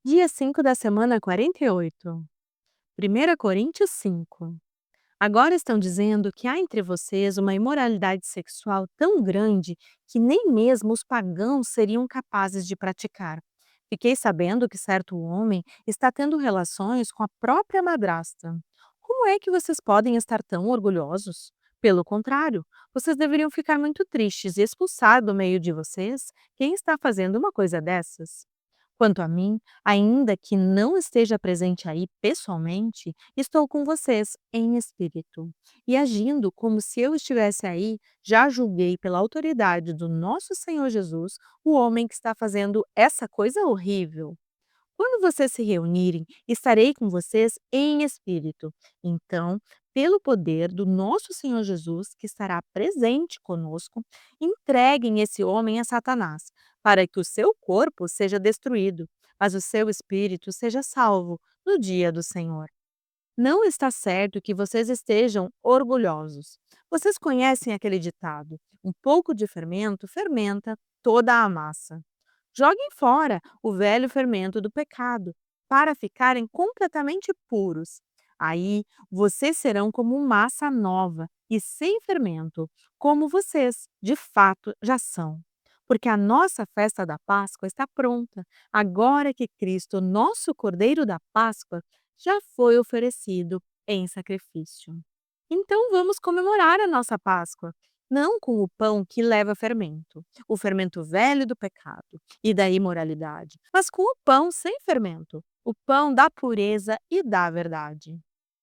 Dia 5 da semana 48. 1 Coríntios 5. Agora estão dizendo que há entre vocês uma imoralidade sexual tão grande que nem mesmo os pagãos seriam capazes de praticar. Fiquei sabendo que certo homem está tendo relações com a própria madrasta. Como é que vocês podem estar tão orgulhosos? Pelo contrário, vocês deveriam ficar muito tristes e expulsar do meio de vocês quem está fazendo uma coisa dessas. Quanto a mim, ainda que não esteja presente aí pessoalmente, estou com vocês em espírito. E agindo como se eu estivesse aí, já julguei pela autoridade do nosso Senhor Jesus o homem que está fazendo essa coisa horrível. Quando vocês se reunirem, estarei com vocês em espírito. Então, pelo poder do nosso Senhor Jesus, que estará presente conosco, entreguem esse homem a Satanás, para que o seu corpo seja destruído, mas o seu espírito seja salvo no dia do Senhor. Não está certo que vocês estejam orgulhosos. Vocês conhecem aquele ditado: um pouco de fermento fermenta toda a massa. Joguem fora o velho fermento do pecado, para ficarem completamente puros. Aí vocês serão como massa nova e sem fermento, como vocês, de fato, já são. Porque a nossa festa da Páscoa está pronta, agora que Cristo, nosso Cordeiro da Páscoa, já foi oferecido em sacrifício. Então vamos comemorar a nossa Páscoa, não com o pão que leva fermento, o fermento velho do pecado e da imoralidade, mas com o pão sem fermento, o pão da pureza e da verdade.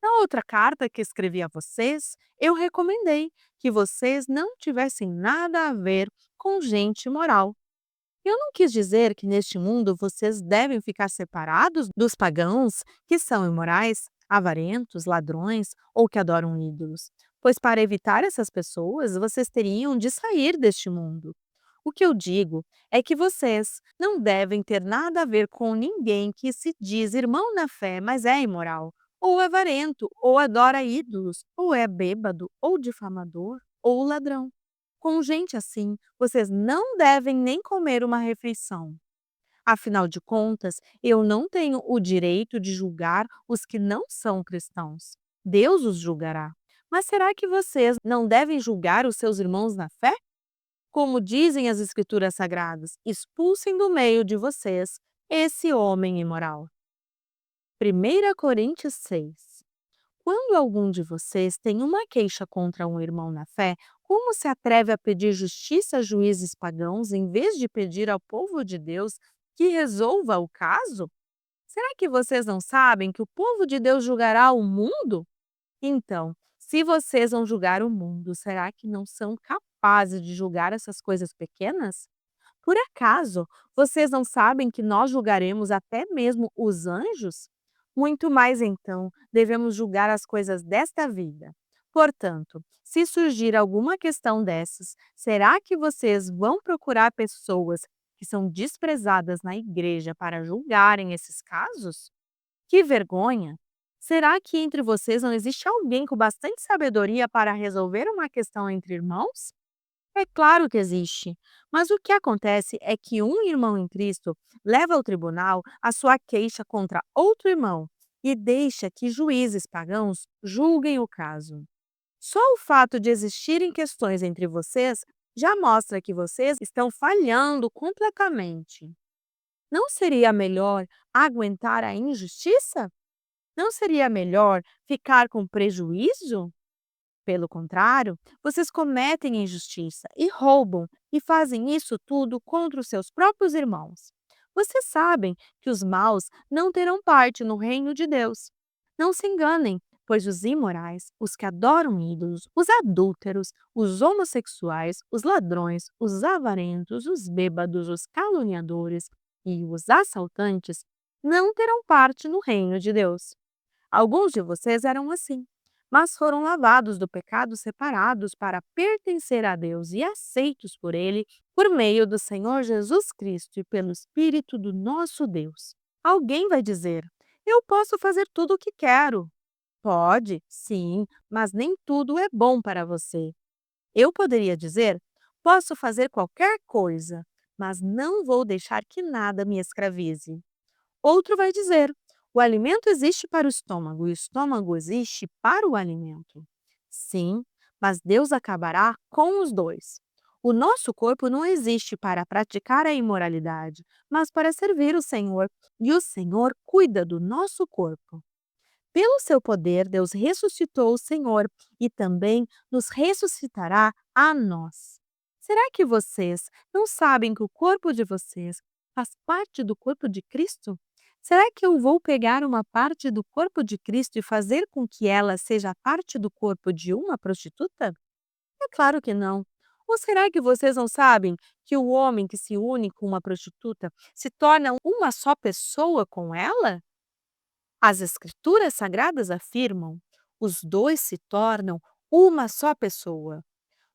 Na outra carta que escrevi a vocês, eu recomendei que vocês não tivessem nada a ver com gente imoral. Eu não quis dizer que neste mundo vocês devem ficar separados dos pagãos que são imorais, avarentos, ladrões ou que adoram ídolos, pois para evitar essas pessoas vocês teriam de sair deste mundo. O que eu digo é que vocês não devem ter nada a ver com ninguém que se diz irmão na fé, mas é imoral, ou avarento, ou adora ídolos, ou é bêbado, ou difamador, ou ladrão. Com gente assim, vocês não devem nem comer uma refeição. Afinal de contas, eu não tenho o direito de julgar os que não são cristãos. Deus os julgará. Mas será que vocês não devem julgar os seus irmãos na fé? Como dizem as Escrituras Sagradas, expulsem do meio de vocês esse homem imoral. 1 Coríntios 6. Quando algum de vocês tem uma queixa contra um irmão na fé, como se atreve a pedir justiça a juízes pagãos em vez de pedir ao povo de Deus que resolva o caso? Será que vocês não sabem que o povo de Deus julgará o mundo? Então, se vocês vão julgar o mundo, será que não são capazes de julgar essas coisas pequenas? Por acaso, vocês não sabem que nós julgaremos até mesmo os anjos? Muito mais então, devemos julgar as coisas desta vida. Portanto, se surgir alguma questão dessas, será que vocês vão procurar pessoas que são desprezadas na igreja para julgarem esses casos? Que vergonha! Será que entre vocês não existe alguém com bastante sabedoria para resolver uma questão entre irmãos? É claro que existe, mas o que acontece é que um irmão em Cristo leva ao tribunal a sua queixa contra outro irmão e deixa que juízes pagãos julguem o caso. Só o fato de existirem questões entre vocês já mostra que vocês estão falhando completamente. Não seria melhor aguentar a injustiça? Não seria melhor ficar com prejuízo? Pelo contrário, vocês cometem injustiça e roubam e fazem isso tudo contra os seus próprios irmãos. Vocês sabem que os maus não terão parte no reino de Deus. Não se enganem, pois os imorais, os que adoram ídolos, os adúlteros, os homossexuais, os ladrões, os avarentos, os bêbados, os caluniadores e os assaltantes não terão parte no reino de Deus. Alguns de vocês eram assim, mas foram lavados do pecado separados para pertencer a Deus e aceitos por Ele por meio do Senhor Jesus Cristo e pelo Espírito do nosso Deus. Alguém vai dizer: eu posso fazer tudo o que quero. Pode, sim, mas nem tudo é bom para você. Eu poderia dizer: posso fazer qualquer coisa, mas não vou deixar que nada me escravize. Outro vai dizer: o alimento existe para o estômago e o estômago existe para o alimento. Sim, mas Deus acabará com os dois. O nosso corpo não existe para praticar a imoralidade, mas para servir o Senhor, e o Senhor cuida do nosso corpo. Pelo seu poder, Deus ressuscitou o Senhor e também nos ressuscitará a nós. Será que vocês não sabem que o corpo de vocês faz parte do corpo de Cristo? Será que eu vou pegar uma parte do corpo de Cristo e fazer com que ela seja parte do corpo de uma prostituta? É claro que não. Ou será que vocês não sabem que o homem que se une com uma prostituta se torna uma só pessoa com ela? As Escrituras Sagradas afirmam: os dois se tornam uma só pessoa.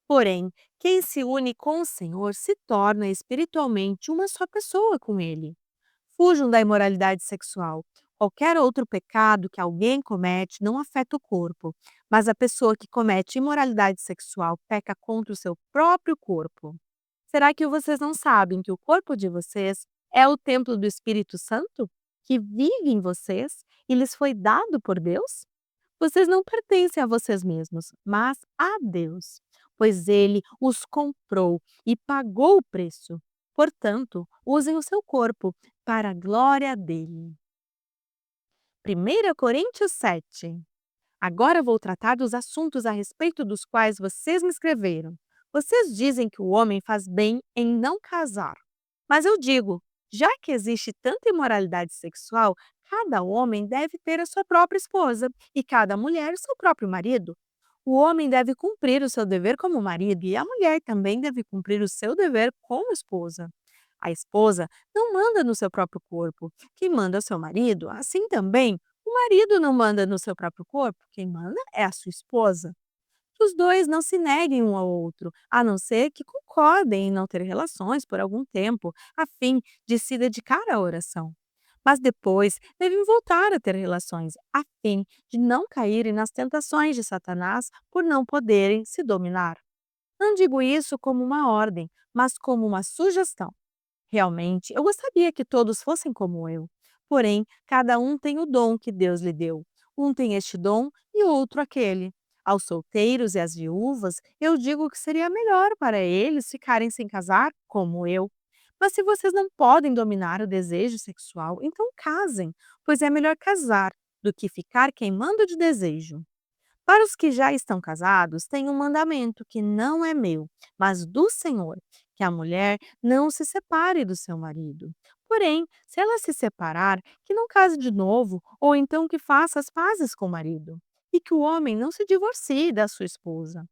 Porém, quem se une com o Senhor se torna espiritualmente uma só pessoa com Ele. Fujam da imoralidade sexual. Qualquer outro pecado que alguém comete não afeta o corpo, mas a pessoa que comete imoralidade sexual peca contra o seu próprio corpo. Será que vocês não sabem que o corpo de vocês é o templo do Espírito Santo, que vive em vocês e lhes foi dado por Deus? Vocês não pertencem a vocês mesmos, mas a Deus, pois Ele os comprou e pagou o preço. Portanto, usem o seu corpo para a glória dele. 1 Coríntios 7. Agora vou tratar dos assuntos a respeito dos quais vocês me escreveram. Vocês dizem que o homem faz bem em não casar. Mas eu digo, já que existe tanta imoralidade sexual, cada homem deve ter a sua própria esposa e cada mulher o seu próprio marido. O homem deve cumprir o seu dever como marido e a mulher também deve cumprir o seu dever como esposa. A esposa não manda no seu próprio corpo, quem manda é o seu marido. Assim também, o marido não manda no seu próprio corpo, quem manda é a sua esposa. Que os dois não se neguem um ao outro, a não ser que concordem em não ter relações por algum tempo, a fim de se dedicar à oração. Mas depois devem voltar a ter relações, a fim de não caírem nas tentações de Satanás por não poderem se dominar. Não digo isso como uma ordem, mas como uma sugestão. Realmente, eu gostaria que todos fossem como eu. Porém, cada um tem o dom que Deus lhe deu. Um tem este dom e outro aquele. Aos solteiros e às viúvas, eu digo que seria melhor para eles ficarem sem casar, como eu. Mas se vocês não podem dominar o desejo sexual, então casem, pois é melhor casar do que ficar queimando de desejo. Para os que já estão casados, tem um mandamento que não é meu, mas do Senhor, que a mulher não se separe do seu marido. Porém, se ela se separar, que não case de novo, ou então que faça as pazes com o marido, e que o homem não se divorcie da sua esposa.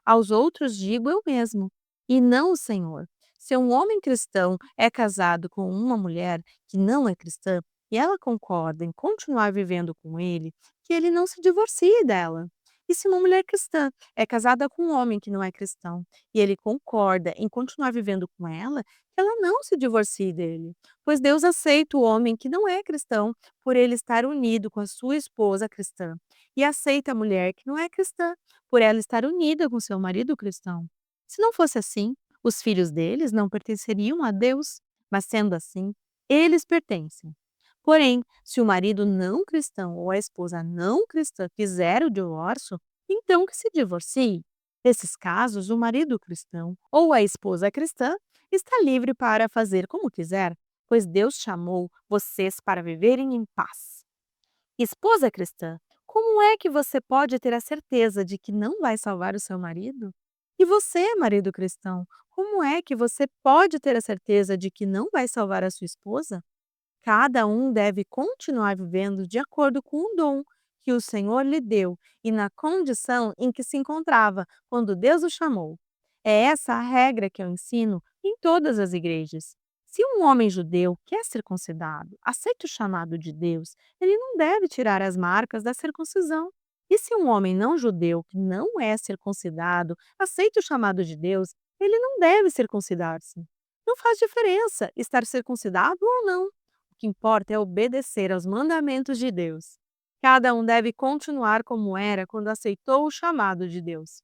Aos outros digo eu mesmo, e não o Senhor. Se um homem cristão é casado com uma mulher que não é cristã, e ela concorda em continuar vivendo com ele, que ele não se divorcie dela. E se uma mulher cristã é casada com um homem que não é cristão, e ele concorda em continuar vivendo com ela, que ela não se divorcie dele. Pois Deus aceita o homem que não é cristão por ele estar unido com a sua esposa cristã, e aceita a mulher que não é cristã por ela estar unida com seu marido cristão. Se não fosse assim, os filhos deles não pertenceriam a Deus, mas sendo assim, eles pertencem. Porém, se o marido não cristão ou a esposa não cristã fizer o divórcio, então que se divorcie. Nesses casos, o marido cristão ou a esposa cristã está livre para fazer como quiser, pois Deus chamou vocês para viverem em paz. Esposa cristã, como é que você pode ter a certeza de que não vai salvar o seu marido? E você, marido cristão, como é que você pode ter a certeza de que não vai salvar a sua esposa? Cada um deve continuar vivendo de acordo com o dom que o Senhor lhe deu e na condição em que se encontrava quando Deus o chamou. É essa a regra que eu ensino em todas as igrejas. Se um homem judeu quer circuncidado, aceita o chamado de Deus, ele não deve tirar as marcas da circuncisão. E se um homem não judeu que não é circuncidado, aceita o chamado de Deus, ele não deve circuncidar-se. Não faz diferença estar circuncidado ou não. O que importa é obedecer aos mandamentos de Deus. Cada um deve continuar como era quando aceitou o chamado de Deus.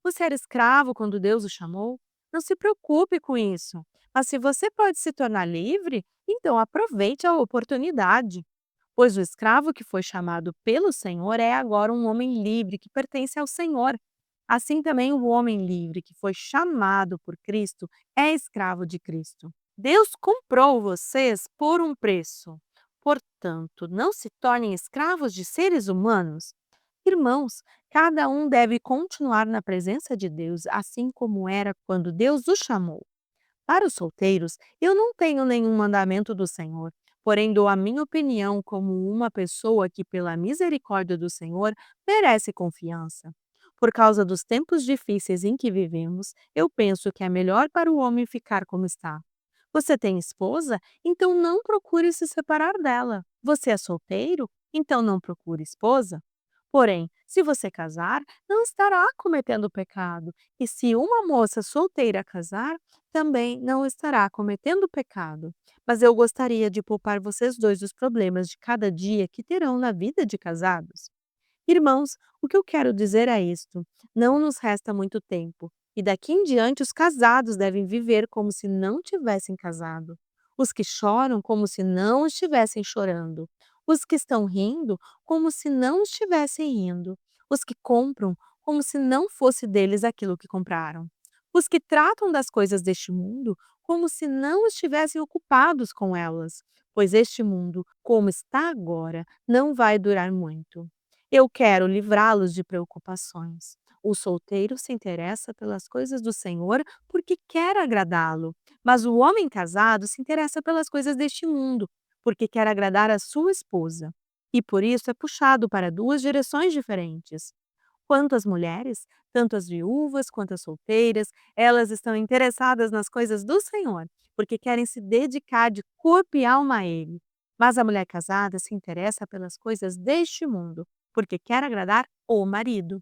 Você era escravo quando Deus o chamou? Não se preocupe com isso. Mas se você pode se tornar livre, então aproveite a oportunidade. Pois o escravo que foi chamado pelo Senhor é agora um homem livre que pertence ao Senhor. Assim também o homem livre que foi chamado por Cristo é escravo de Cristo. Deus comprou vocês por um preço. Portanto, não se tornem escravos de seres humanos. Irmãos, cada um deve continuar na presença de Deus, assim como era quando Deus o chamou. Para os solteiros, eu não tenho nenhum mandamento do Senhor, porém dou a minha opinião como uma pessoa que, pela misericórdia do Senhor, merece confiança. Por causa dos tempos difíceis em que vivemos, eu penso que é melhor para o homem ficar como está. Você tem esposa? Então não procure se separar dela. Você é solteiro? Então não procure esposa. Porém, se você casar, não estará cometendo pecado. E se uma moça solteira casar, também não estará cometendo pecado. Mas eu gostaria de poupar vocês dois os problemas de cada dia que terão na vida de casados. Irmãos, o que eu quero dizer é isto: não nos resta muito tempo, e daqui em diante os casados devem viver como se não tivessem casado. Os que choram como se não estivessem chorando. Os que estão rindo como se não estivessem rindo. Os que compram como se não fosse deles aquilo que compraram. Os que tratam das coisas deste mundo como se não estivessem ocupados com elas, pois este mundo, como está agora, não vai durar muito. Eu quero livrá-los de preocupações. O solteiro se interessa pelas coisas do Senhor porque quer agradá-lo, mas o homem casado se interessa pelas coisas deste mundo porque quer agradar a sua esposa. E por isso é puxado para duas direções diferentes. Quanto às mulheres, tanto as viúvas quanto as solteiras, elas estão interessadas nas coisas do Senhor, porque querem se dedicar de corpo e alma a Ele. Mas a mulher casada se interessa pelas coisas deste mundo, porque quer agradar o marido.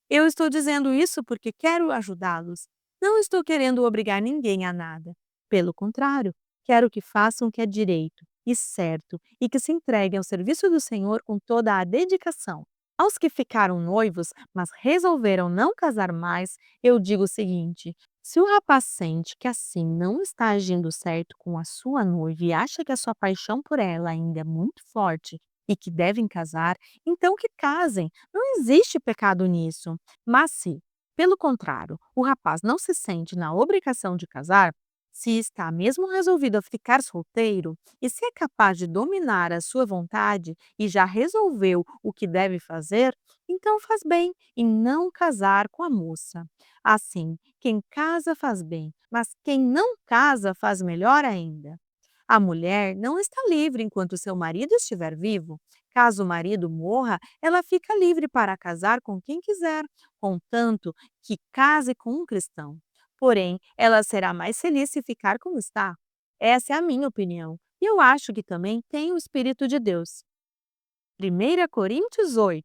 Eu estou dizendo isso porque quero ajudá-los. Não estou querendo obrigar ninguém a nada. Pelo contrário, quero que façam o que é direito e certo e que se entreguem ao serviço do Senhor com toda a dedicação. Aos que ficaram noivos, mas resolveram não casar mais, eu digo o seguinte: se o rapaz sente que assim não está agindo certo com a sua noiva e acha que a sua paixão por ela ainda é muito forte e que devem casar, então que casem. Não existe pecado nisso. Mas se, pelo contrário, o rapaz não se sente na obrigação de casar, se está mesmo resolvido a ficar solteiro e se é capaz de dominar a sua vontade e já resolveu o que deve fazer, então faz bem em não casar com a moça. Assim, quem casa faz bem, mas quem não casa faz melhor ainda. A mulher não está livre enquanto seu marido estiver vivo. Caso o marido morra, ela fica livre para casar com quem quiser, contanto que case com um cristão. Porém, ela será mais feliz se ficar como está. Essa é a minha opinião. E eu acho que também tem o Espírito de Deus. 1 Coríntios 8.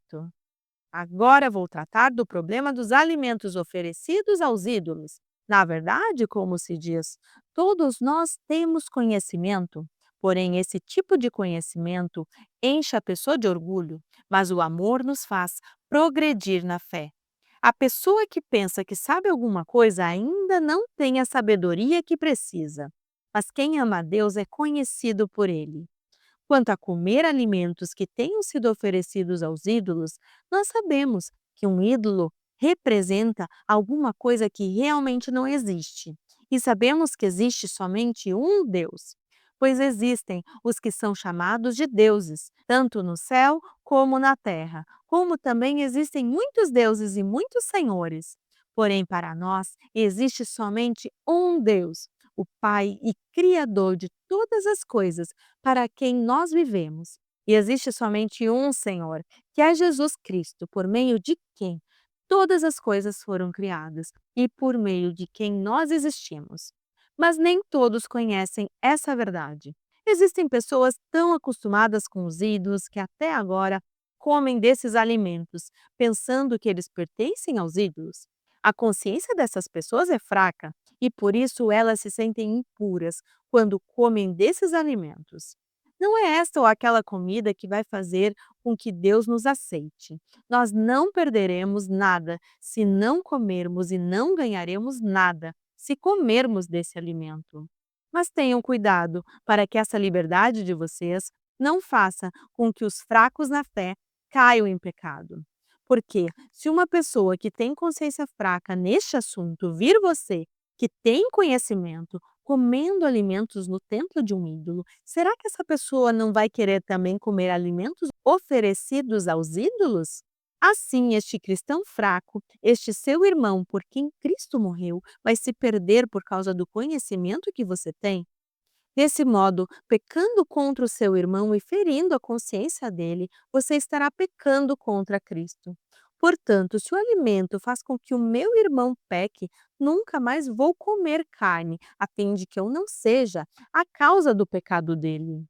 Agora vou tratar do problema dos alimentos oferecidos aos ídolos. Na verdade, como se diz, todos nós temos conhecimento, porém esse tipo de conhecimento enche a pessoa de orgulho, mas o amor nos faz progredir na fé. A pessoa que pensa que sabe alguma coisa ainda não tem a sabedoria que precisa, mas quem ama a Deus é conhecido por ele. Quanto a comer alimentos que tenham sido oferecidos aos ídolos, nós sabemos que um ídolo representa alguma coisa que realmente não existe. E sabemos que existe somente um Deus, pois existem os que são chamados de deuses, tanto no céu como na terra, como também existem muitos deuses e muitos senhores. Porém, para nós, existe somente um Deus, o Pai e Criador de todas as coisas para quem nós vivemos. E existe somente um Senhor, que é Jesus Cristo, por meio de quem todas as coisas foram criadas e por meio de quem nós existimos. Mas nem todos conhecem essa verdade. Existem pessoas tão acostumadas com os ídolos que até agora comem desses alimentos, pensando que eles pertencem aos ídolos. A consciência dessas pessoas é fraca e por isso elas se sentem impuras quando comem desses alimentos. Não é esta ou aquela comida que vai fazer com que Deus nos aceite. Nós não perderemos nada se não comermos e não ganharemos nada se comermos desse alimento. Mas tenham cuidado para que essa liberdade de vocês não faça com que os fracos na fé caiam em pecado. Porque se uma pessoa que tem consciência fraca neste assunto vir você, que tem conhecimento, comendo alimentos no templo de um ídolo, será que essa pessoa não vai querer também comer alimentos oferecidos aos ídolos? Assim, este cristão fraco, este seu irmão por quem Cristo morreu, vai se perder por causa do conhecimento que você tem? Desse modo, pecando contra o seu irmão e ferindo a consciência dele, você estará pecando contra Cristo. Portanto, se o alimento faz com que o meu irmão peque, nunca mais vou comer carne, a fim de que eu não seja a causa do pecado dele.